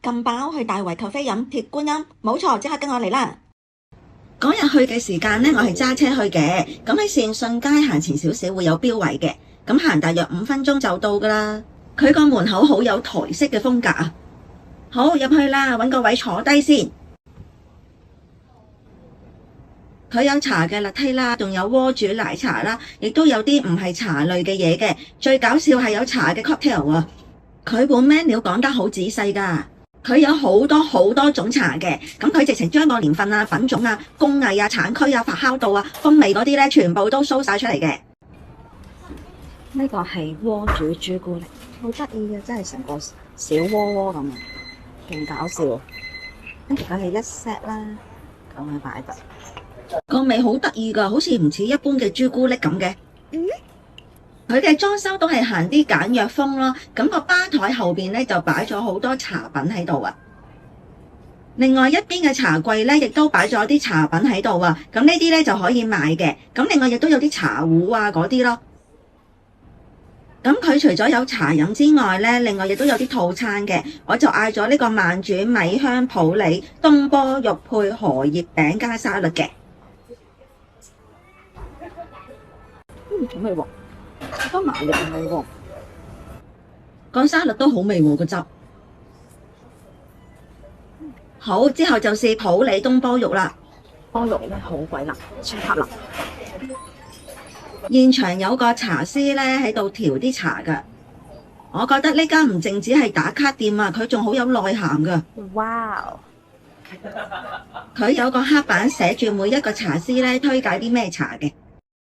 咁飽去大圍咖啡飲鐵觀音，冇錯，即刻跟我嚟啦！嗰日去嘅時間呢，我係揸車去嘅，咁喺善信街行前少少會有標位嘅，咁行大約5分鐘就到噶啦。佢個門口好有台式嘅風格啊！好，入去啦，搵個位坐低先。佢有茶嘅 latte 啦，仲有鍋煮奶茶啦，亦都有啲唔係茶類嘅嘢嘅。最搞笑係有茶嘅 cocktail 啊！佢本 menu 講得好仔細噶，佢有好多種茶嘅，咁佢直情將個年份啊、品種啊、工藝啊、產區啊、發酵度啊、風味嗰啲咧，全部都 show 晒出嚟嘅。呢個係鍋煮朱古力，好得意嘅，真係成個小窩窩咁啊，勁搞笑。跟住佢係一 set 啦，咁樣擺得。個味好得意噶，好似唔似一般嘅朱古力咁嘅。佢嘅裝修都係行啲簡約風咯，咁個吧台後邊咧就擺咗好多茶品喺度啊。另外一邊嘅茶櫃咧，亦都擺咗啲茶品喺度啊。咁呢啲咧就可以買嘅。咁另外亦都有啲茶壺啊嗰啲咯。咁佢除咗有茶飲之外咧，另外亦都有啲套餐嘅。我就嗌咗呢個慢煮米香普洱東坡肉配荷葉餅加沙律嘅。好味喎，好多麻肉味喎。個沙律都好味喎，個汁。好，之後就是普洱東坡肉啦。菠肉咧好鬼辣，超級辣。現場有個茶師咧喺度調啲茶噶，我覺得呢間唔淨止係打卡店啊，佢仲好有內涵噶。哇！佢有個黑板寫住每一個茶師咧推介啲咩茶嘅。